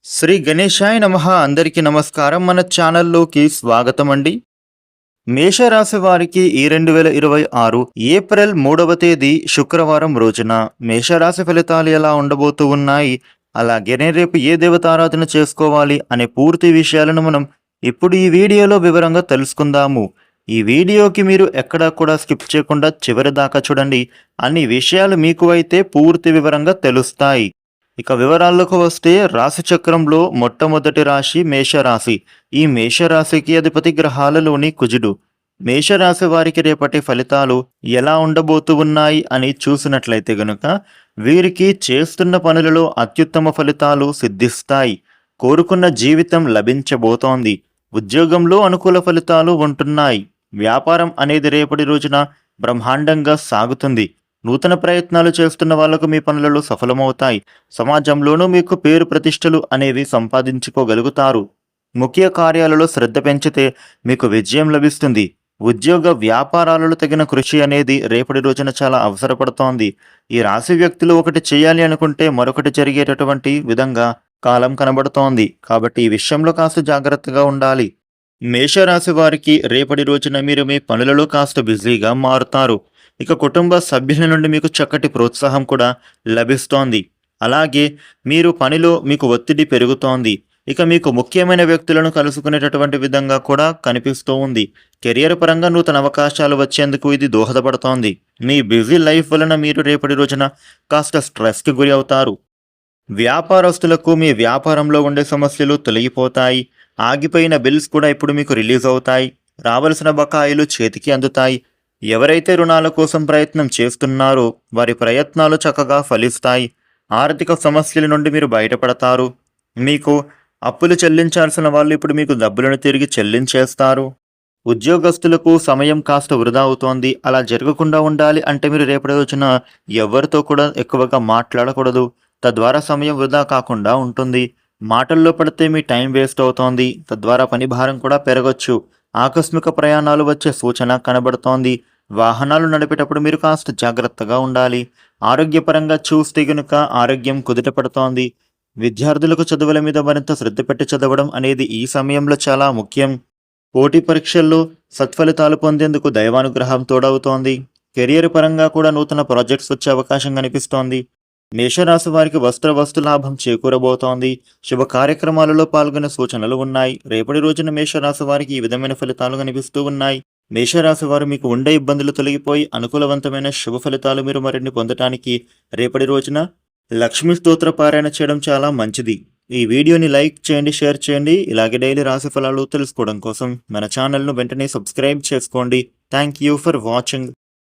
శ్రీ గణేశాయ నమః. అందరికీ నమస్కారం. మన ఛానల్లోకి స్వాగతం అండి. మేషరాశి వారికి ఈ 2026 ఏప్రిల్ 3వ తేదీ శుక్రవారం రోజున మేషరాశి ఫలితాలు ఎలా ఉండబోతూ ఉన్నాయి, అలాగే రేపు ఏ దేవతారాధన చేసుకోవాలి అనే పూర్తి విషయాలను మనం ఇప్పుడు ఈ వీడియోలో వివరంగా తెలుసుకుందాము. ఈ వీడియోకి మీరు ఎక్కడా కూడా స్కిప్ చేయకుండా చివరి దాకా చూడండి. అన్ని విషయాలు మీకు అయితే పూర్తి వివరంగా తెలుస్తాయి. ఇక వివరాల్లోకి వస్తే రాశి చక్రంలో మొట్టమొదటి రాశి మేషరాశి. ఈ మేషరాశికి అధిపతి గ్రహాలలోని కుజుడు. మేషరాశి వారికి రేపటి ఫలితాలు ఎలా ఉండబోతూ ఉన్నాయి అని చూసినట్లయితే గనుక వీరికి చేస్తున్న పనులలో అత్యుత్తమ ఫలితాలు సిద్ధిస్తాయి. కోరుకున్న జీవితం లభించబోతోంది. ఉద్యోగంలో అనుకూల ఫలితాలు ఉంటున్నాయి. వ్యాపారం అనేది రేపటి రోజున బ్రహ్మాండంగా సాగుతుంది. నూతన ప్రయత్నాలు చేస్తున్న వాళ్లకు మీ పనులలో సఫలమవుతాయి. సమాజంలోనూ మీకు పేరు ప్రతిష్టలు అనేవి సంపాదించుకోగలుగుతారు. ముఖ్య కార్యాలలో శ్రద్ధ పెంచితే మీకు విజయం లభిస్తుంది. ఉద్యోగ వ్యాపారాలలో తగిన కృషి అనేది రేపటి రోజున చాలా అవసరపడుతోంది. ఈ రాశి వ్యక్తులు ఒకటి చేయాలి అనుకుంటే మరొకటి జరిగేటటువంటి విధంగా కాలం కనబడుతోంది. కాబట్టి ఈ విషయంలో కాస్త జాగ్రత్తగా ఉండాలి. మేషరాశి వారికి రేపటి రోజున మీరు మీ పనులలో కాస్త బిజీగా మారుతారు. ఇక కుటుంబ సభ్యుల నుండి మీకు చక్కటి ప్రోత్సాహం కూడా లభిస్తోంది. అలాగే మీరు పనిలో మీకు ఒత్తిడి పెరుగుతోంది. ఇక మీకు ముఖ్యమైన వ్యక్తులను కలుసుకునేటటువంటి విధంగా కూడా కనిపిస్తూ ఉంది. కెరియర్ పరంగా నూతన అవకాశాలు వచ్చేందుకు ఇది దోహదపడుతోంది. మీ బిజీ లైఫ్ వలన మీరు రేపటి రోజున కాస్త స్ట్రెస్కి గురి అవుతారు. వ్యాపారస్తులకు మీ వ్యాపారంలో ఉండే సమస్యలు తొలగిపోతాయి. ఆగిపోయిన బిల్స్ కూడా ఇప్పుడు మీకు రిలీజ్ అవుతాయి. రావలసిన బకాయిలు చేతికి అందుతాయి. ఎవరైతే రుణాల కోసం ప్రయత్నం చేస్తున్నారో వారి ప్రయత్నాలు చక్కగా ఫలిస్తాయి. ఆర్థిక సమస్యల నుండి మీరు బయటపడతారు. మీకు అప్పులు చెల్లించాల్సిన వాళ్ళు ఇప్పుడు మీకు డబ్బులను తిరిగి చెల్లించేస్తారు. ఉద్యోగస్తులకు సమయం కాస్త వృధా అవుతోంది. అలా జరగకుండా ఉండాలి అంటే మీరు రేపటి రోజున ఎవరితో కూడా ఎక్కువగా మాట్లాడకూడదు. తద్వారా సమయం వృధా కాకుండా ఉంటుంది. మాటల్లో పడితే మీ టైం వేస్ట్ అవుతోంది. తద్వారా పని భారం కూడా పెరగొచ్చు. ఆకస్మిక ప్రయాణాలు వచ్చే సూచన కనబడుతోంది. వాహనాలు నడిపేటప్పుడు మీరు కాస్త జాగ్రత్తగా ఉండాలి. ఆరోగ్యపరంగా చూస్తే గనుక ఆరోగ్యం కుదుట పడుతోంది. విద్యార్థులకు చదువుల మీద మరింత శ్రద్ధ పెట్టి చదవడం అనేది ఈ సమయంలో చాలా ముఖ్యం. పోటీ పరీక్షల్లో సత్ఫలితాలు పొందేందుకు దైవానుగ్రహం తోడవుతోంది. కెరియర్ పరంగా కూడా నూతన ప్రాజెక్ట్స్ వచ్చే అవకాశం కనిపిస్తోంది. మేషరాశి వారికి వస్తు లాభం చేకూరబోతోంది. శుభ కార్యక్రమాలలో పాల్గొనే సూచనలు ఉన్నాయి. రేపటి రోజున మేషరాశి వారికి ఈ విధమైన ఫలితాలు కనిపిస్తూ ఉన్నాయి. మేషరాశి వారు మీకు ఉండే ఇబ్బందులు తొలగిపోయి అనుకూలవంతమైన శుభ ఫలితాలు మీరు మరిన్ని పొందటానికి రేపటి రోజున లక్ష్మీ స్తోత్ర పారాయణ చేయడం చాలా మంచిది. ఈ వీడియోని లైక్ చేయండి, షేర్ చేయండి. ఇలాగే డైలీ రాశి ఫలాలు తెలుసుకోవడం కోసం మన ఛానల్ను వెంటనే సబ్స్క్రైబ్ చేసుకోండి. Thank you for watching.